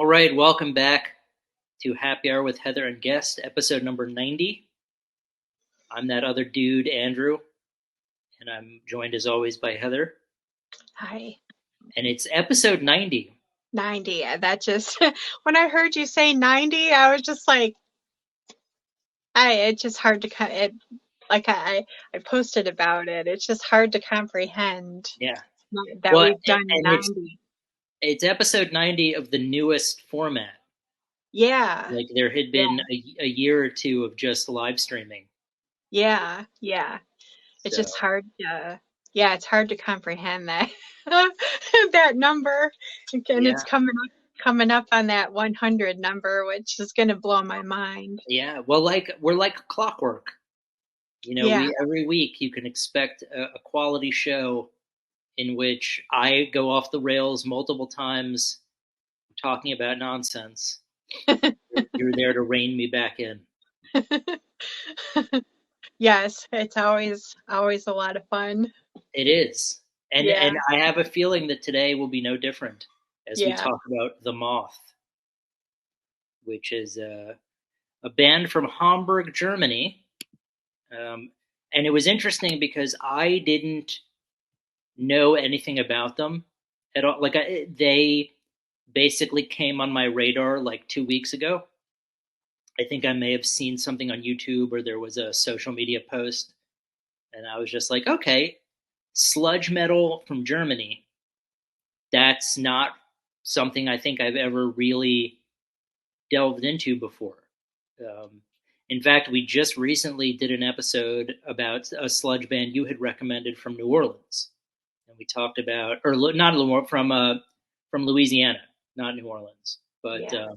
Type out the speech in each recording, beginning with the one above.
All right, welcome back to Happy Hour with Heather and Guest, episode number 90. I'm that other dude, Andrew, and I'm joined as always by Heather. Hi. And it's episode 90. 90. That just, when I heard you say 90, I was just like, it's just hard to, like I posted about it. It's just hard to comprehend Yeah. that Well, we've done and it's 90. it's episode 90 of the newest format. Yeah. Like there had been Yeah. a year or two of just live streaming. Yeah. Yeah. It's just So, yeah, it's hard to comprehend that, that number. And it's yeah. coming up on that 100 number, which is going to blow my mind. Yeah. Well, we're like clockwork. Yeah. We every week you can expect a quality show in which I go off the rails multiple times talking about nonsense. You're there to rein me back in. Yes, it's always a lot of fun. It is. Yeah, And I have a feeling that today will be no different as we yeah, talk about the Moth, which is a band from Hamburg, Germany. Um, and it was interesting because I didn't know anything about them at all. They basically came on my radar like 2 weeks ago. I think I may have seen something on YouTube or there was a social media post, and I was just like, okay, sludge metal from Germany. That's not something I think I've ever really delved into before. Um, in fact, we just recently did an episode about a sludge band you had recommended from New Orleans, and we talked about, or not from Louisiana, not New Orleans, yeah,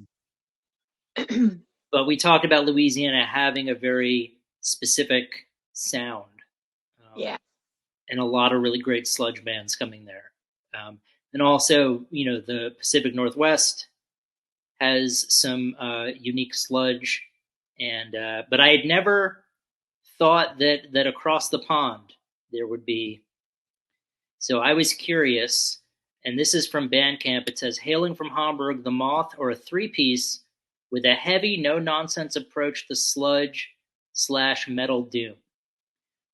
but we talked about Louisiana having a very specific sound, um, yeah, and a lot of really great sludge bands coming there. And also, the Pacific Northwest has some unique sludge, and but I had never thought that across the pond there would be. So I was curious, and this is from Bandcamp. It says, "Hailing from Hamburg, the Moth are a three-piece with a heavy, no-nonsense approach to sludge/metal doom.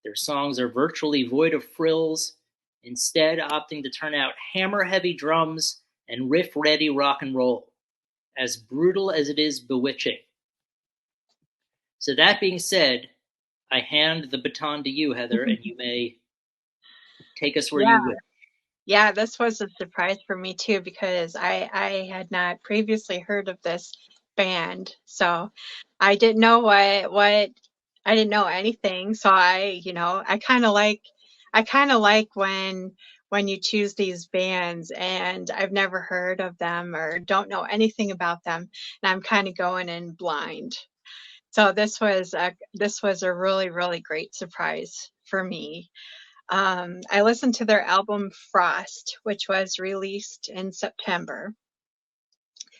Their songs are virtually void of frills, instead opting to turn out hammer-heavy drums and riff-ready rock and roll, as brutal as it is bewitching." So that being said, I hand the baton to you, Heather, and you may take us where yeah, you wish. yeah. This was a surprise for me too because I had not previously heard of this band, so I didn't know what I didn't know anything. So I kind of like when you choose these bands and I've never heard of them or don't know anything about them, and I'm kind of going in blind. So this was a really, really great surprise for me. I listened to their album Frost, which was released in September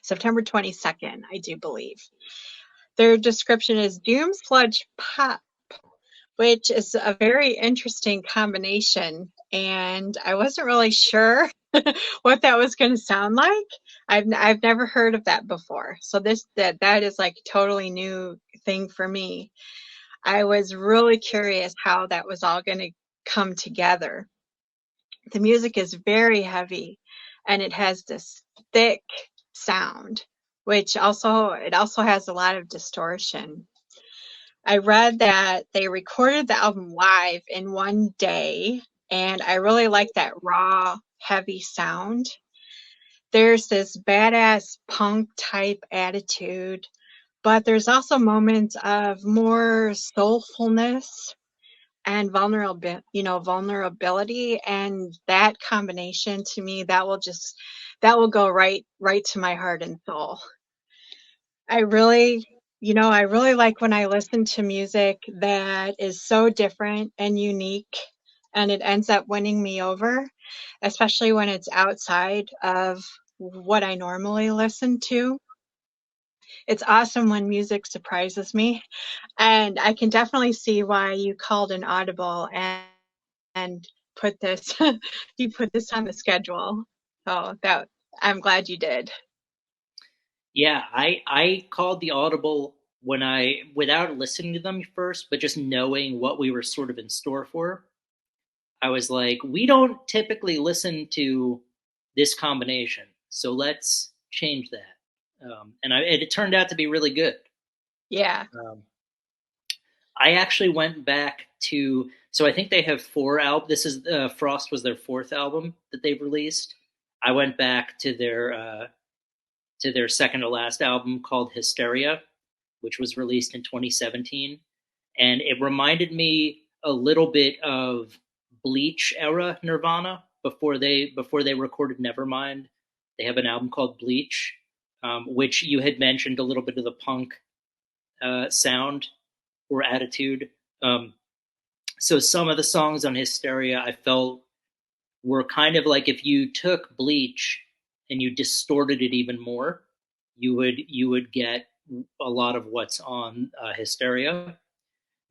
22nd, I do believe. Their description is doom sludge pop, which is a very interesting combination. And I wasn't really sure what that was going to sound like. I've never heard of that before. So that is like a totally new thing for me. I was really curious how that was all going to come together. The music is very heavy and it has this thick sound, which also has a lot of distortion. I read that they recorded the album live in one day, and I really like that raw, heavy sound. There's this badass punk type attitude, but there's also moments of more soulfulness and vulnerability, and that combination to me that will go right to my heart and soul. I really like when I listen to music that is so different and unique and it ends up winning me over, especially when it's outside of what I normally listen to. It's awesome when music surprises me, and I can definitely see why you called an audible and put this you put this on the schedule. So that I'm glad you did. Yeah, I called the audible when I without listening to them first, but just knowing what we were sort of in store for. I was like, we don't typically listen to this combination, so let's change that. And it turned out to be really good. Yeah. Um, I actually went back to, so I think they have four albums. This is Frost was their fourth album that they've released. I went back to their second to last album called Hysteria, which was released in 2017, and it reminded me a little bit of Bleach era Nirvana before they recorded Nevermind. They have an album called Bleach, which you had mentioned a little bit of the punk sound or attitude. Um, so some of the songs on Hysteria I felt were kind of like if you took Bleach and you distorted it even more, you would get a lot of what's on Hysteria.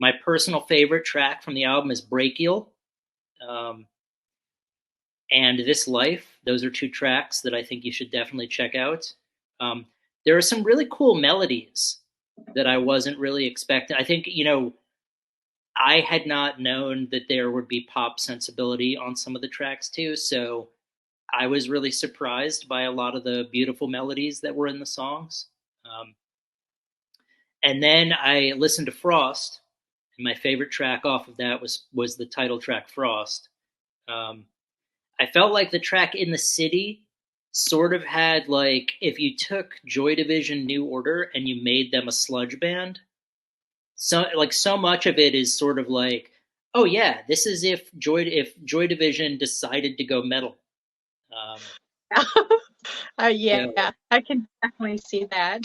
My personal favorite track from the album is Brachial um, and This Life. Those are two tracks that I think you should definitely check out. Um, there are some really cool melodies that I wasn't really expecting. I think, I had not known that there would be pop sensibility on some of the tracks too. So I was really surprised by a lot of the beautiful melodies that were in the songs. Um, and then I listened to Frost, and my favorite track off of that was the title track Frost. Um, I felt like the track In the City sort of had like if you took Joy Division New Order and you made them a sludge band. So much of it is sort of like, oh yeah, this is if Joy Division decided to go metal. Um, Yeah, so I can definitely see that.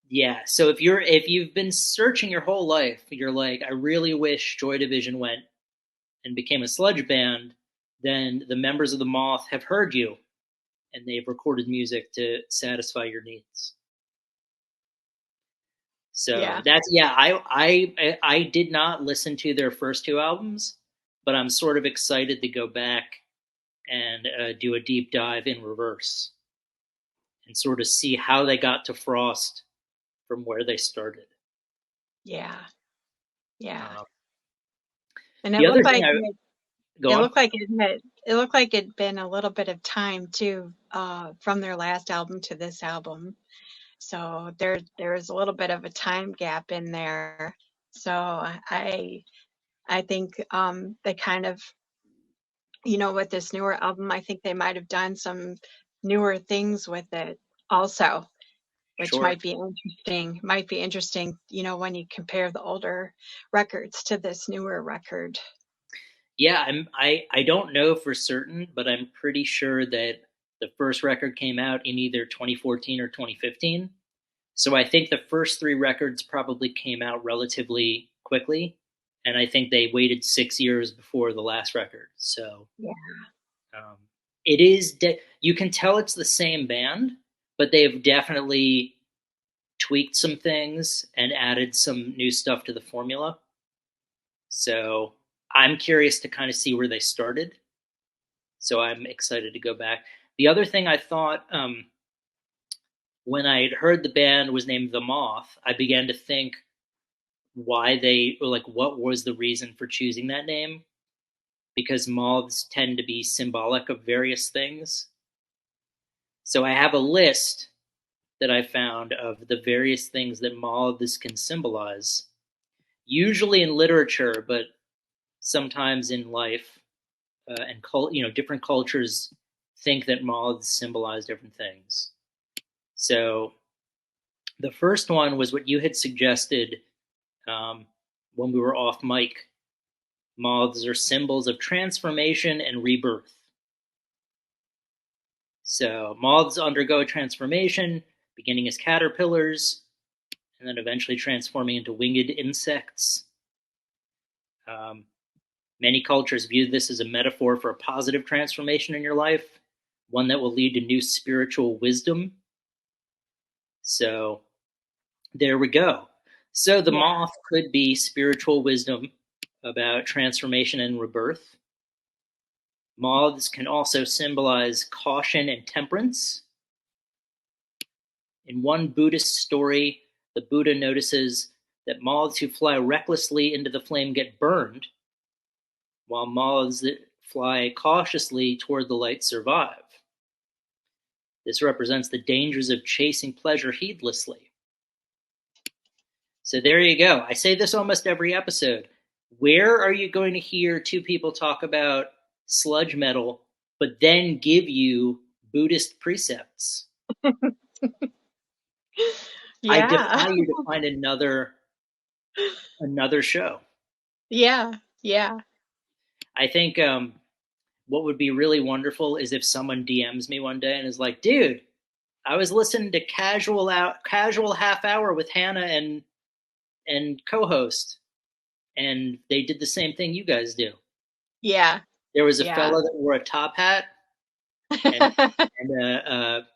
yeah, so if you've been searching your whole life, you're like, I really wish Joy Division went and became a sludge band, then the members of the Moth have heard you and they've recorded music to satisfy your needs. So Yeah. that's yeah, I did not listen to their first two albums, but I'm sort of excited to go back and do a deep dive in reverse and sort of see how they got to Frost from where they started. Yeah. Yeah. Uh, And the other thing I go it on. looked like it looked like it'd been a little bit of time too, from their last album to this album. So there's a little bit of a time gap in there. So I think they kind of, with this newer album, I think they might have done some newer things with it also, which Sure. might be interesting, when you compare the older records to this newer record. Yeah, I don't know for certain, but I'm pretty sure that the first record came out in either 2014 or 2015. So I think the first three records probably came out relatively quickly, and I think they waited 6 years before the last record. So Yeah. um, it is you can tell it's the same band, but they've definitely tweaked some things and added some new stuff to the formula. So I'm curious to kind of see where they started. So I'm excited to go back. The other thing I thought when I heard the band was named The Moth, I began to think why they like what was the reason for choosing that name because moths tend to be symbolic of various things. So I have a list that I found of the various things that moths can symbolize, usually in literature, but sometimes in life and different cultures think that moths symbolize different things. So the first one was what you had suggested um, when we were off mic. Moths are symbols of transformation and rebirth. So moths undergo transformation, beginning as caterpillars, and then eventually transforming into winged insects. Um, Many cultures view this as a metaphor for a positive transformation in your life, one that will lead to new spiritual wisdom. So there we go. So the Yeah. moth could be spiritual wisdom about transformation and rebirth. Moths can also symbolize caution and temperance. In one Buddhist story, the Buddha notices that moths who fly recklessly into the flame get burned, while moths that fly cautiously toward the light survive. This represents the dangers of chasing pleasure heedlessly. So there you go. I say this almost every episode. Where are you going to hear two people talk about sludge metal, but then give you Buddhist precepts? I Yeah. defy you to find another show. Yeah. Yeah. I think what would be really wonderful is if someone DMs me one day and is like, "Dude, I was listening to casual half hour with Hannah and co-host, and they did the same thing you guys do. Yeah. There was a Yeah. fella that wore a top hat and and a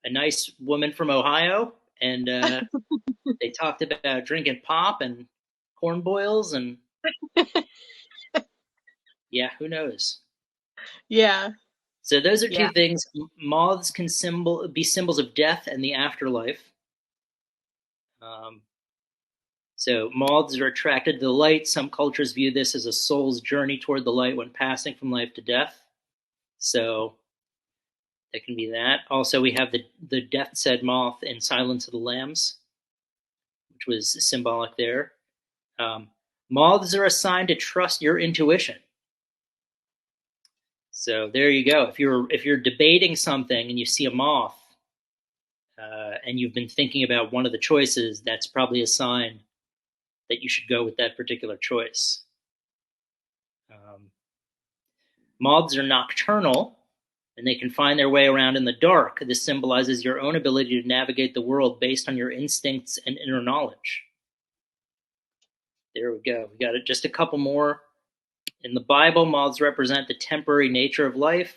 nice woman from Ohio, and they talked about drinking pop and corn boils, and yeah, who knows." Yeah. So those are two Yeah. things. Moths can be symbols of death and the afterlife. Um, so moths are attracted to the light. Some cultures view this as a soul's journey toward the light when passing from life to death. So that can be that. Also, we have the death's head moth in Silence of the Lambs, which was symbolic there. Um, Moths are assigned to trust your intuition. So there you go. If you're debating something and you see a moth, and you've been thinking about one of the choices, that's probably a sign that you should go with that particular choice. Um, Moths are nocturnal, and they can find their way around in the dark. This symbolizes your own ability to navigate the world based on your instincts and inner knowledge. There we go. We got just a couple more. In the Bible, moths represent the temporary nature of life.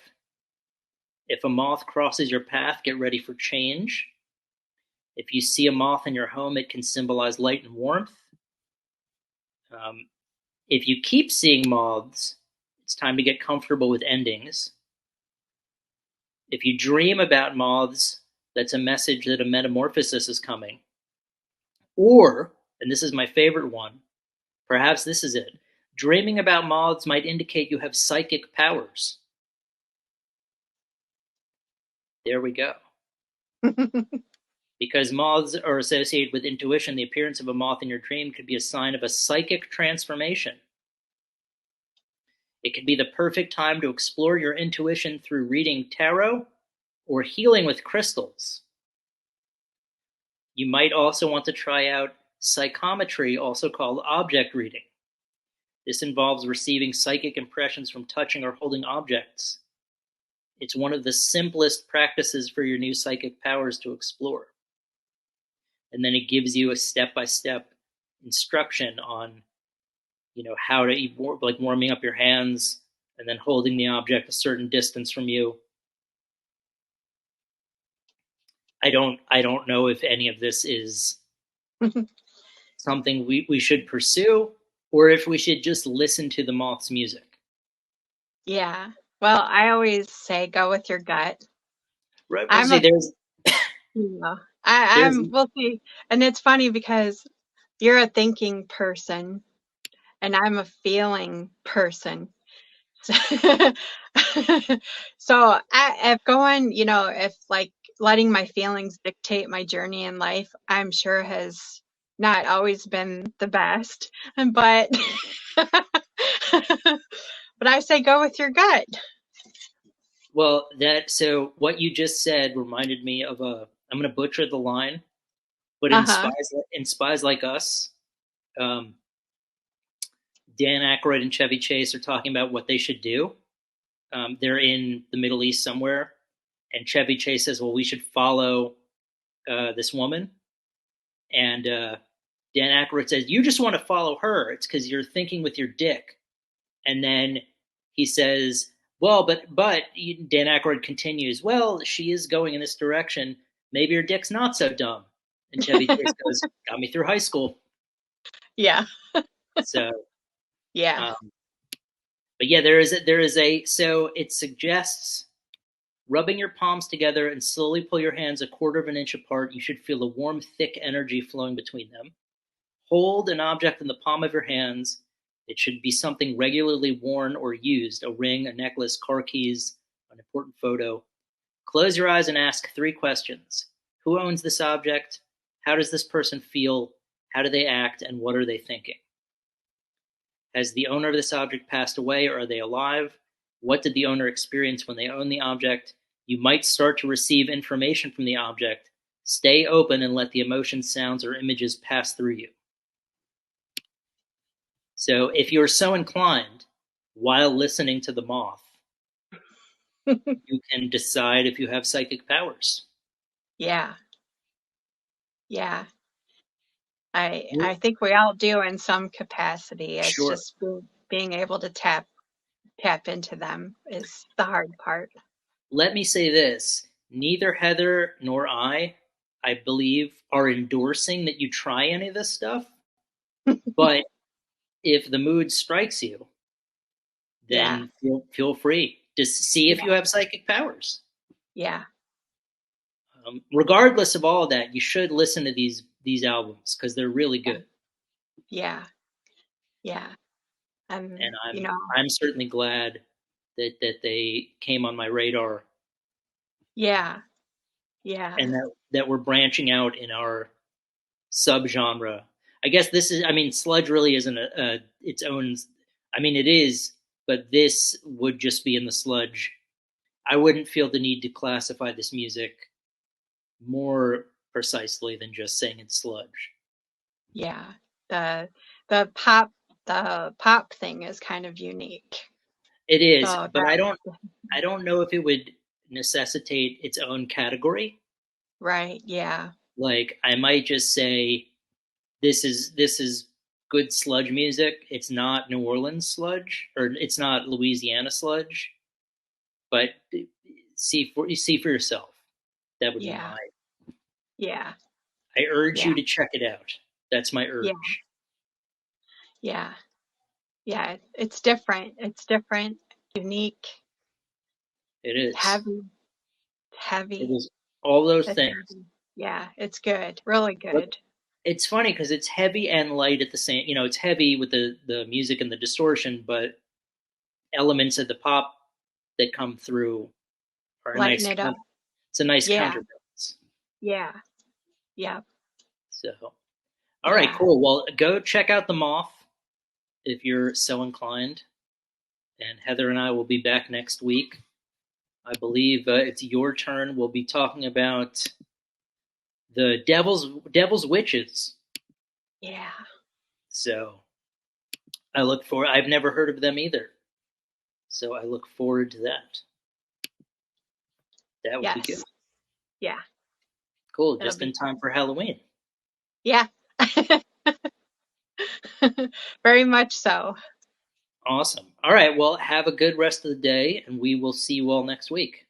If a moth crosses your path, get ready for change. If you see a moth in your home, it can symbolize light and warmth. Um, if you keep seeing moths, it's time to get comfortable with endings. If you dream about moths, that's a message that a metamorphosis is coming. Or, and this is my favorite one, perhaps this is it, dreaming about moths might indicate you have psychic powers. There we go. Because moths are associated with intuition, the appearance of a moth in your dream could be a sign of a psychic transformation. It could be the perfect time to explore your intuition through reading tarot or healing with crystals. You might also want to try out psychometry, also called object reading. This involves receiving psychic impressions from touching or holding objects. It's one of the simplest practices for your new psychic powers to explore. And then it gives you a step-by-step instruction on, how to eat, like warming up your hands and then holding the object a certain distance from you. I don't know if any of this is something we should pursue, or if we should just listen to the Moth's music. Yeah. Well, I always say go with your gut. Right? We'll I'm see. a, There's you know, there's we'll see. And it's funny because you're a thinking person and I'm a feeling person. So if like letting my feelings dictate my journey in life, I'm sure has not always been the best, but but I say go with your gut. so what you just said reminded me of I'm going to butcher the line, but Uh-huh. in Spies Like Us, um, Dan Aykroyd and Chevy Chase are talking about what they should do. They're in the Middle East somewhere, and Chevy Chase says, "Well, we should follow this woman," and Dan Aykroyd says, "You just want to follow her. It's because you're thinking with your dick." And then he says, "Well, but Dan Aykroyd continues, well, she is going in this direction. Maybe her dick's not so dumb." And Chevy Chase goes, "Got me through high school." Yeah. So, Yeah. um, but yeah, there is a so it suggests Rubbing your palms together and slowly pull your hands a quarter of an inch apart, you should feel a warm, thick energy flowing between them. Hold an object in the palm of your hands. It should be something regularly worn or used, a ring, a necklace, car keys, an important photo. Close your eyes and ask 3 questions. Who owns this object? How does this person feel? How do they act? And what are they thinking? Has the owner of this object passed away, or are they alive? What did the owner experience when they owned the object? You might start to receive information from the object. Stay open and let the emotions, sounds, or images pass through you. So if you're so inclined, while listening to the Moth, you can decide if you have psychic powers. Yeah. Yeah. I think we all do in some capacity. It's Sure. just being able to tap into them is the hard part. Let me say this. Neither Heather nor I believe, are endorsing that you try any of this stuff. But if the mood strikes you, then feel free to see if you have psychic powers. Yeah. Regardless of all of that, you should listen to these albums because they're really good. Yeah. Yeah. And I'm certainly glad that they came on my radar. Yeah. Yeah. And that we're branching out in our subgenre. I guess this is, I mean, sludge really isn't its own, I mean, it is, but this would just be in the sludge. I wouldn't feel the need to classify this music more precisely than just saying it's sludge. Yeah. The pop thing is kind of unique. It is, but I don't know if it would necessitate its own category. Right. Yeah. Like I might just say this is good sludge music. It's not New Orleans sludge, or it's not Louisiana sludge, but see for yourself. That would be my. Yeah. I urge you to check it out. That's my urge. Yeah. Yeah. It's different. It's different, unique. It is heavy. It is all those things. Heavy. Yeah, it's good. Really good. But it's funny because it's heavy and light at the same. It's heavy with the music and the distortion, but elements of the pop that come through are lighten it up. It's a nice counterbalance. Yeah. Yeah. So, all right, cool. Well, go check out the Moth if you're so inclined. And Heather and I will be back next week. I believe it's your turn. We'll be talking about the Devil's Witches. Yeah. So I look forward. I've never heard of them either. So I look forward to that. That would be good. Yeah. Cool. Just in time for Halloween. Yeah. Very much so. Awesome. All right. Well, have a good rest of the day, and we will see you all next week.